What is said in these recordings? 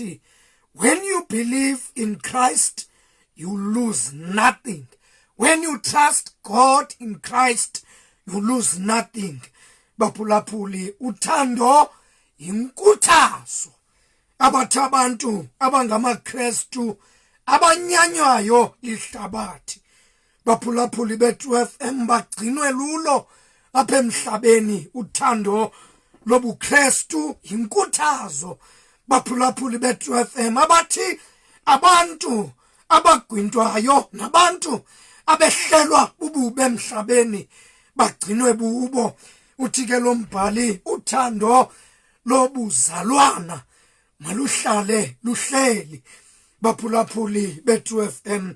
When you believe in Christ, you lose nothing. When you trust God in Christ, you lose nothing. Baphulaphuli, uthando yinkuthazo. Abathi abantu abangamaKristu abanyanywayo lihlabathi. Baphulaphuli bethu FM bagcinwe lulo apha emhlabeni. Uthando lobuKristu yinkuthazo. Baphulaphuli bethu FM abathi abantu abagwintwayo nabantu abehlelwa bubube emhlabeni bagcinwe bubo. Uthi ke lo mbhali uthando lobuzalwana maluhlale luhleli. Baphulaphuli bethu FM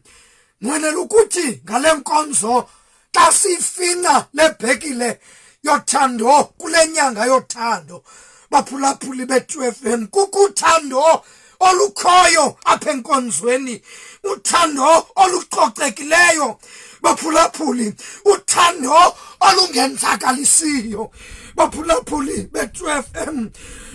nqwenela ukuthi ngale nkonzo xa sifinca lebhekile yothando kule nyanga yothando. Baphulaphuli bethu FM kukuthando olukhoyo apha enkonzweni, uthando olucocekileyo. Baphulaphuli, uthando olungenzakalisiyo. Baphulaphuli bethu FM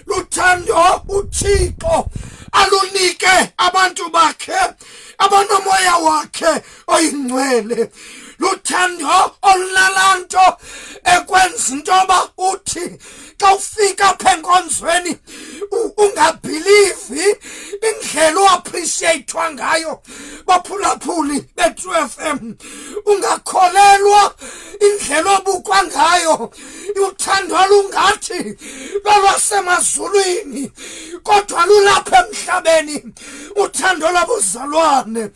luthando uThixo alunike abantu bakhe abanomoya wakhe oyingcwele. Luthando olunalanto ekwenza intoba uthi xa ufika apha enkonzweni ungabhilivi indlela oappreciatwa ngayo. Baphulaphuli bethu FM ungakholelwa indlela obukwa ngayo. Uthando lungathi lwasemazulwini kodwa lulapha emhlabeni. Uthando lwabuzalwane.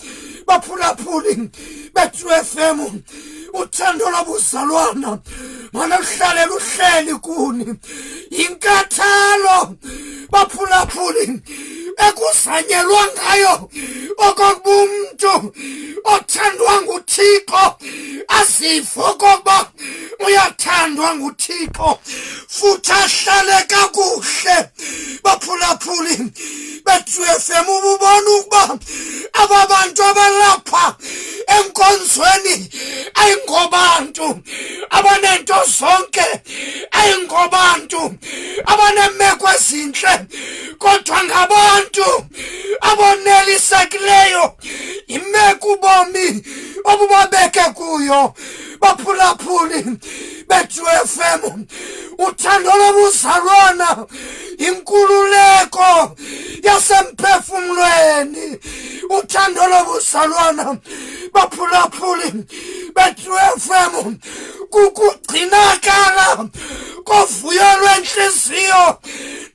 Baphulaphuli bethu FM uthando lwabuzalwana maluhlale luhleli kuni. Inkathalo baphulaphuli ekuzanyelwa ngayo okokuba umuntu othandwa nguThixo azive okokuba uyathandwa nguThixo futhi ahlale kakuhle. Baphulaphuli bethu FM ubona ukuba ababantu abalapha enkonzweni ayingobantu abanento zonke, ayingobantu abanemeko ezinhle, kodwa ngabantu abonelisekileyo imeko ubomi obubabeke kuyo. Baphulaphuli bethu FM uthando lobuzalwana inkululeko yasemphefumulweni. Uthando lobuzalwana baphulaphuli bethu FM kukugcinakala kovuyo lwenhliziyo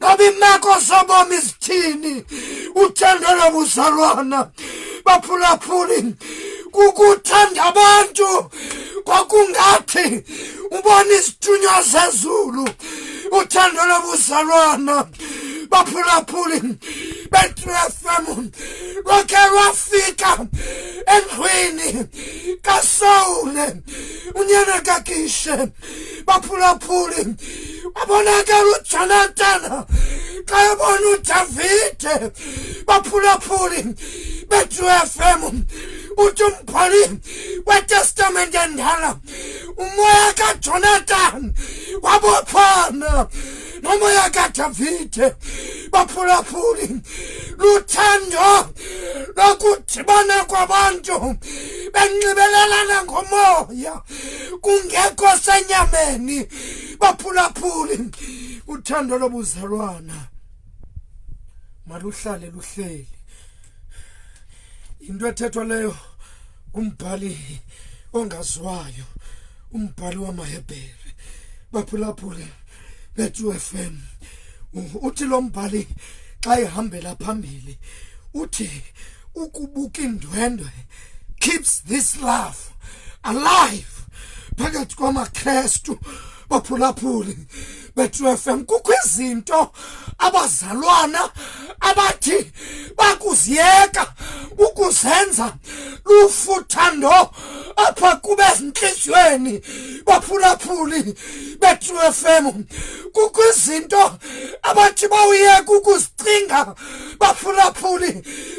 noba imeko zobomi zithini. Uthando lobuzalwana baphulaphuli kukuthanda abantu kwakungathi ubona isithunywa sezulu. Uthando lobuzalwana baphulaphuli bethu FM lokhe lwafika endlwini kaSawule unyana kaKishe. Baphulaphuli wabonakala uJonathan xa ebona uDavide. Baphulaphuli bethu FM uthi umbhali weTestament endala umoya kaJonathan wabophana nomoya kaDavide. Baphulaphuli luthando lokudibana kwabantu benxibelelana ngomoya kungekho senyameni. Baphulaphuli uthando lobuzalwana maluhlale luhleli. Into ethethwa leyo umbhali ongaziwayo, umbhali wamaHebhere. Baphulaphuli bethu FM uthi lo mbhali xa ehambela phambili uthi ukubuka indwendwe keeps this love alive phakathi kwamaKristu. Baphulaphuli bethu FM kukho izinto abazalwana abathi bakuziyeka ukuzenza lufuthando apha kube ezinhliziyweni. Baphulaphuli bethu FM kukho izinto abathi bawuyeka ukuzicinga. Baphulaphuli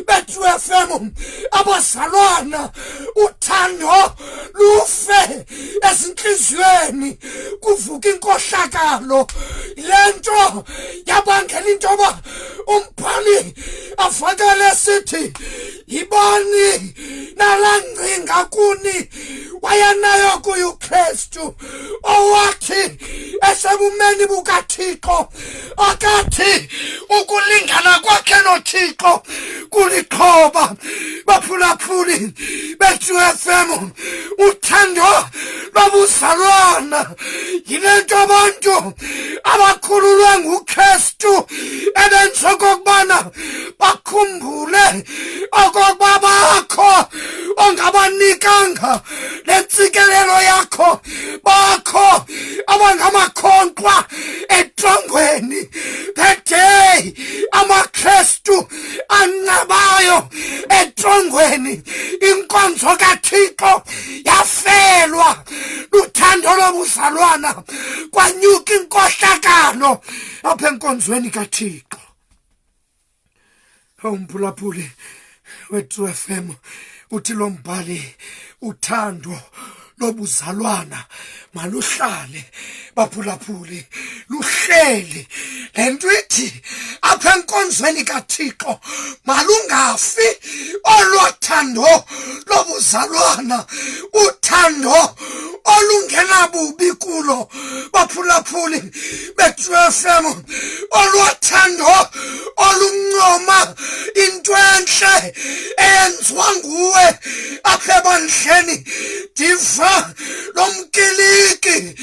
bethu FM abazalwana uthando lufe ezinhliziyweni kuvuka inkohlakalo. Lento yabangela intoba umbhali avakale sithi yibani nalangcinga kuni wayanayo kuYuKristu owathi esebumeni bukaThixo akathi ukulingana kwakhe noThixo kuliqhoba. Baphulaphuli bethu FM, uthando lobuzalwana yilento abantu abakhululwa nguKristu ebenza okubana bakhumbule okokuba bakho ongabanikanga lentsikelelo yakho, bakho abangamakhonkwa etrongweni. The day amaKristu anqabayo etrongweni, inkonzo kaThixo yafelwa luthando lobuzalwana, kwanyuka inkohlakalo apha enkonzweni kaThixo. Umphulaphuli wethu FM uthi lo mbhali uthando lobuzalwana maluhlale. Baphulaphuli luhleli lento ithi apha enkonzweni kaThixo malungafi olothando lobuzalwana, uthando olungenabubi kulo. Baphulaphuli bethu FM, olothando oluncoma into enhle eyenziwa nguwe apha ebandleni. Diva lomkiliki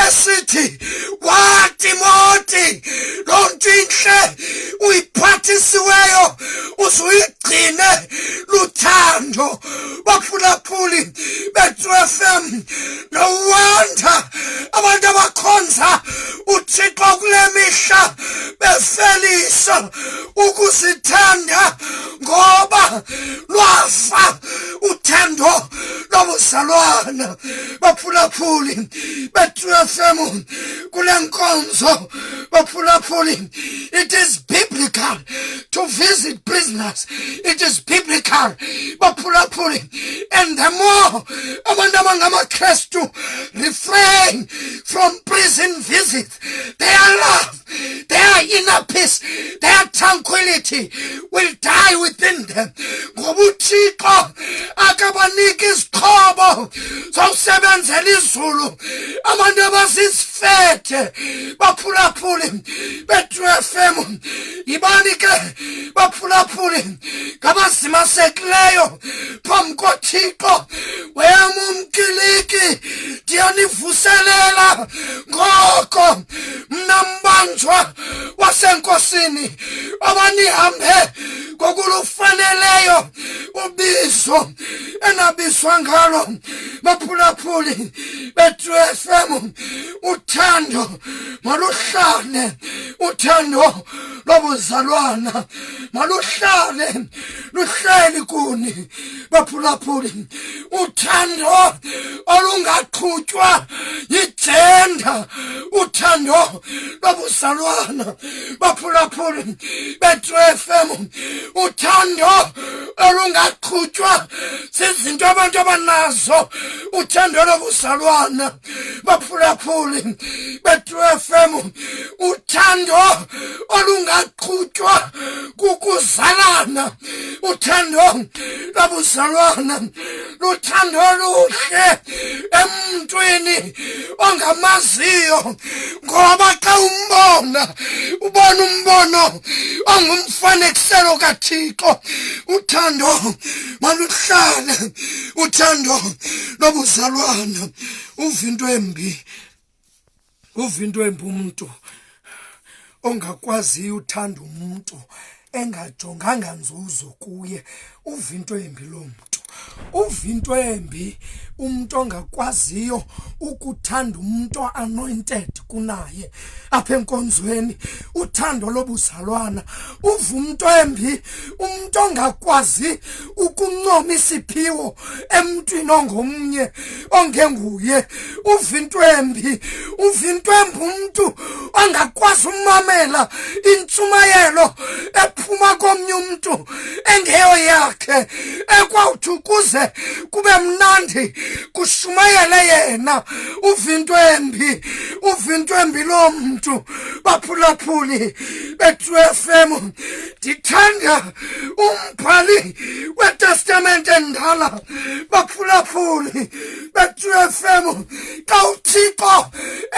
esithi waTimoti, lonto inhle uyiphathisiweyo uzuyigcine luthando. Baphulaphuli bethu FM, no wonder abantu abakhonza uThixo kule mihla befelisa ukuzithanda ngoba lwafa uthando lobuzalwana. Baphulaphuli bethu FM, kule nkonzo baphulaphuli, it is biblical to visit prisoners. It is biblical baphulaphuli, and the more abantu abangamaKristu refrain from prison visits, their love, their inner peace, their tranquility will die within them. Ngoba uThixo akabaniki izixhobo zokusebenzela izulu abantu abasisifethe. Baphulaphuli bethu FM, yibani ke baphulaphuli ngabazimasekileyo phambi koThixo. Wena umkiliki ndiyanivuselela ngoko mna mbanjwa wasenkosini abanihambe ngokulufaneleyo ubizo enabizwa ngalo. Baphulaphuli bethu FM, uthando maluhlale, uthando lobuzalwana maluhlale luhleli kuni. Baphulaphuli, uthando olungaqhutywa yigender, uthando lobuzalwana. Baphulaphuli bethu FM, uthando olungaqhutywa zizinto abantu abanazo, uthando lobuzalwana. Baphulaphuli bethu FM, uthando olungaqhutywa kukuzalana, uthando lobuzalwana. Luthando oluhle emntwini ongamaziyo, ngoba xa umbona ubona umbono ongumfanekiselo kaThixo. Uthando maluhlale, uthando lobuzalwana. Uvinto embi umuntu ongakwazi uthanda umuntu engajonganga nzuzo kuye. Uvinto embi lo muntu, uvinto embi umuntu ongakwaziyo ukuthanda umuntu anointed kunaye apha enkonzweni, uthando lobuzalwana. Uvinto embi umuntu ongakwazi ukuncoma isiphiwo emntwini ongomnye ongenguye. Uvinto embi umuntu ongakwazi umamela intshumayelo ephuma komnye umuntu engeyo yakhe, ekwawuthi ukuze kube mnandi kushumayele yena. Uvinto embi lo mntu. Baphulaphuli beTru FM, ndithanda umbhali weTestamente endala. Baphulaphuli beTru FM, xa uThixo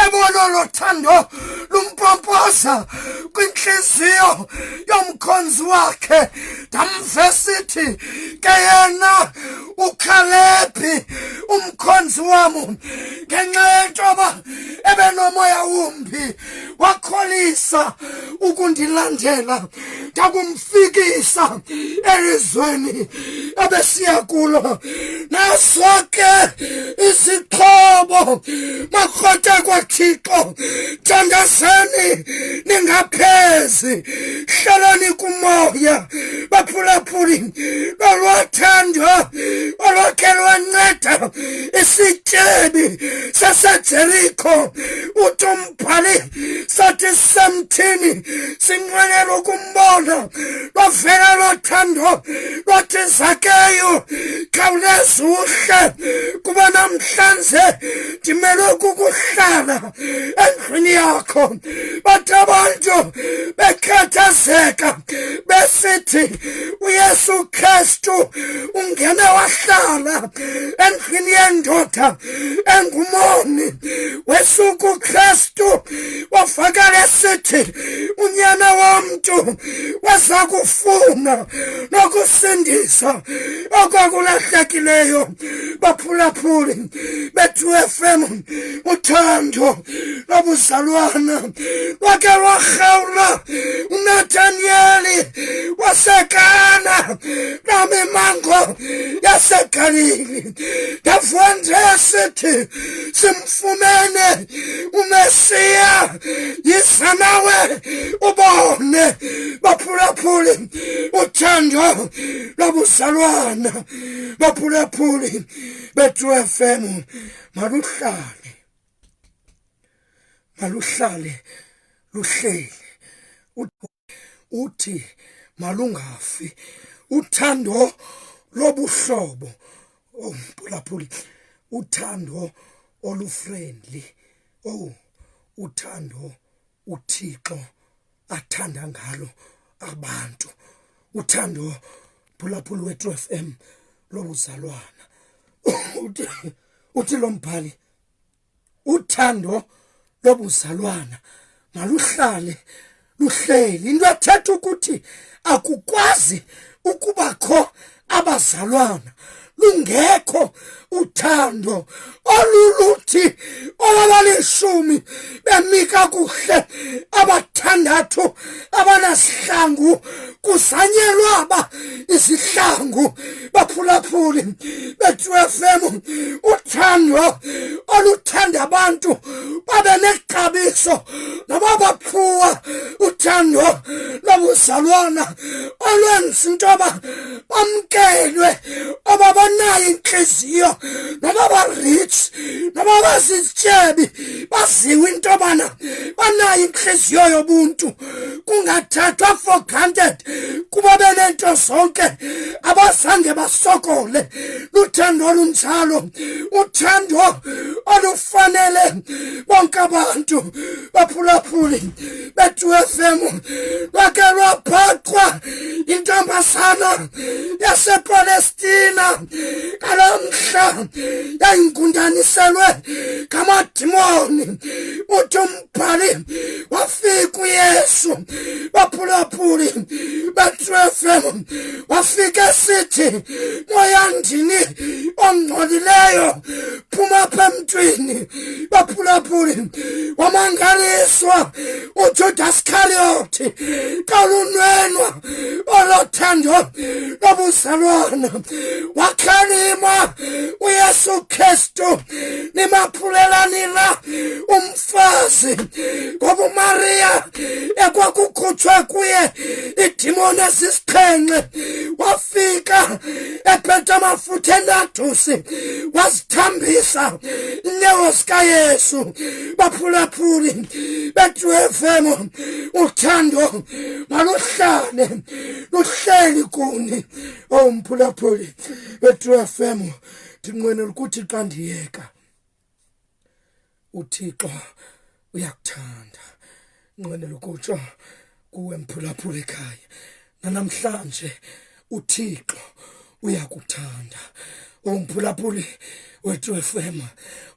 ebona lo thando lumpompoza kwinhliziyo yomkhonzi wakhe, ndamvesithi ke yena uKhalebi umkhonzi wam, ngenxa yentoba ebenomoya wumbi wakholisa ukundilandela, ndakumfikisa elizweni ebesiya kulo. Naso ke izixhobo makhote kwaThixo, thandazeni ningaphezi, hlalani kumoya. Baphulaphuli lolwathando olwakhe lwanceda isityebi saseJerikho. Uthi umbhali sathi semthini sinqwenela ukumbona, lwavela lothando lwathi Zakeyu, khawuleza uhle, kuba namhlanje ndimele kukuhlala endlwini yakho. Bathi abantu bekhathazeka besithi uYesu Kristu ungene wahlala endlwini yendoda engumoni. wesuku Kristu wafakala esithi unyana womntu waza kufuna nokusindisa okwakulahlekileyo. Baphulaphuli beTru FM, uthando lobuzalwana lwake lwarhawula uNathanieli waseKana namimango yaseGalili. Ndavuka esithi simfumene uMesiya, yiza nawe ubone. Baphulaphuli uthando lobuzalwana, baphulaphuli beTru FM, maluhlale luhleli. Uthi malungafi uthando lobuhlobo. Mphulaphuli, uthando olufriendly. Uthando uThixo athanda ngalo abantu. Uthando mphulaphuli weTru FM lobuzalwana. Uthi lo mbhali, uthando lobuzalwana maluhlale luhleli. Into ethetha ukuthi akukwazi ukubakho abazalwana lungekho uthando oluluthi olabalishumi bemika kuhle abathandathu abanasihlangu kuzanyelwa izihlangu. Baphulaphuli beTru FM, uthando oluthanda abantu babe nexabiso noba baphuwa. Uthando lobuzalwana olwenza intoba bamkelwe, oba banayo inhliziyo, noba ba-rich, noba bazizityebi, baziwe intobana banayo inhliziyo yobuntu, kungathathwa for granted kuba benento zonke, abazange basokole. Luthando olunjalo, uthando olufanele bonke abantu. Baphulaphuli beTru FM, lwake lwabhaqwa intombazana yasePalestina ngalo mhla yayingundaniselwe ngamadimoni. Uthi umbhali wafika uYesu. Baphulaphuli beTru FM, wafika esithi moyandini ongcolileyo phuma apha emntwini. Baphulaphuli wamangaliswa uJudas Iscariot kalunwenwa olothando lobuzalwana, wakhalima uYesu Kristu nimaphulelanina umfazi, ngoba uMaria ekwakukhutshwe kuye idimoni ezisixhenxe. wafika ephethe amafutha enathusi wazithambisa inyawo zikaYesu. Baphulaphuli beTru FM, uthando luhleli kuni. Mphulaphuli beTru FM, ndinqwenela ukuthi xa ndiyeka uThixo uyakuthanda. Ndinqwenela ukutsho kuwe mphulaphuli ekhaya, namhlanje uThixo uyakuthanda. Mphulaphuli weTru FM,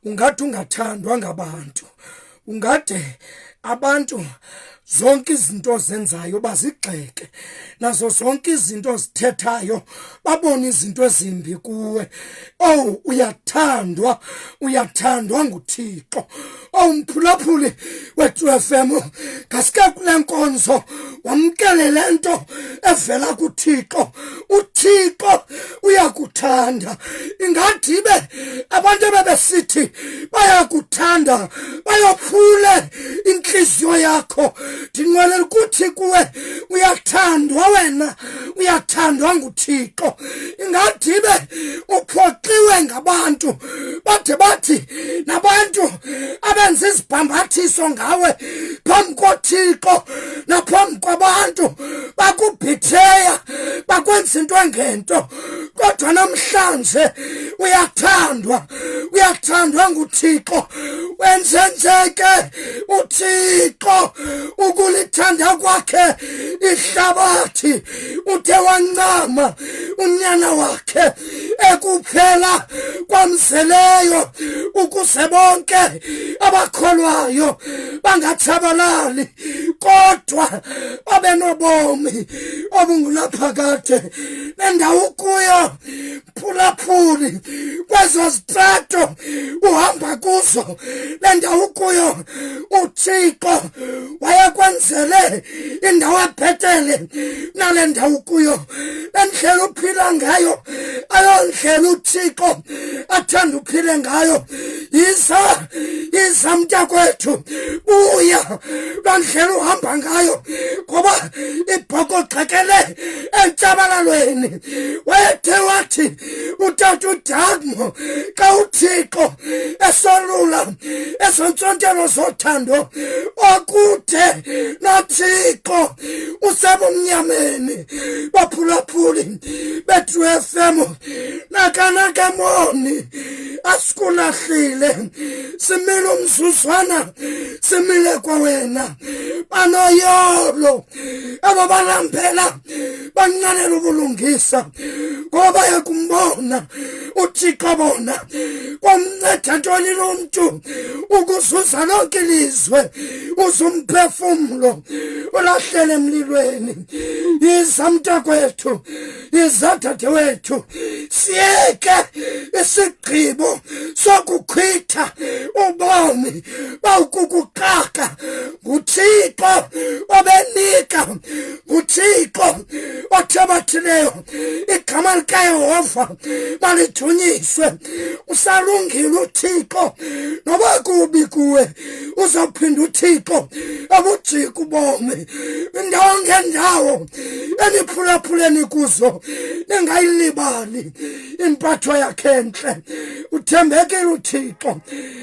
ungathi ungathandwa ngabantu, ungade abantu zonke izinto zenzayo bazigxeke, nazo zonke izinto zithethayo babona izinto ezimbi kuwe. Uyathandwa nguThixo. Mphulaphuli weTru FM, ngaske kule nkonzo wamkele lento evela kuThixo. uThixo uyakuthanda. Ingathi abantu bebesithi bayakuthanda bayophule inhliziyo yakho. Ndinqwenela ukuthi kuwe uyathandwa, wena uyathandwa nguThixo. Ingathi uphoxiwe ngabantu bathi nabantu abenza izibhambathiso ngawe phambi koThixo naphambi kwabantu bakubhitheya bakwenza into engento. Kodwa namhlanje uyathandwa nguThixo. Wenzenzeke uThixo ukulithanda kwakhe ihlabathi, uthe wancama unyana wakhe ekuphela kwamzeleyo, ukuze bonke abakholwayo bangatshabalali kodwa babe nobomi obungulaphakade. Nendawo kuyo mphulaphuli, kwezo zitrato uhamba kuzo, nendawo kuyo uThixo wayekwenzele indawo ebhetele nale ndawo kuyo. Lendlela uphila ngayo ayondlela uThixo athanda uphile ngayo. Yiza mntakwethu, buya lendlela uhamba ngayo, ngoba ibhoko gxekele entshabalalweni. Wethe wathi utata uDagmo, xa uThixo esolula ezontsontelo zothando okude noThixo usebumnyameni. Baphulaphuli beTru FM, nakanakemoni asikulahlile, simile umzuzwana, simile kwawena. Banoyolo abo balambela banqanela ubulungisa, ngoba yakumbona uThixo bona kwamnceda ntoni lo mntu ukuzuza lonke ilizwe, uzumphefumlo ulahlele emlilweni. Yiza mntakwethu, yiza dadewethu, siyeke isigqibo sokuchitha ubomi bawukukuxaka. nguThixo obenika, nguThixo othabathileyo. Igama likaYehova malidunyiswe. Usalungile uThixo, noba kubi kuwe uzophinda uThixo abujike ubomi. Indawo ngendawo eniphulaphuleni kuzo ningayilibali impatho yakhe entle. Uthembekile uThixo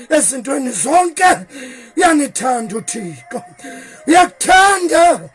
ezintweni zonke. Uyanithanda uThixo, uyakuthanda.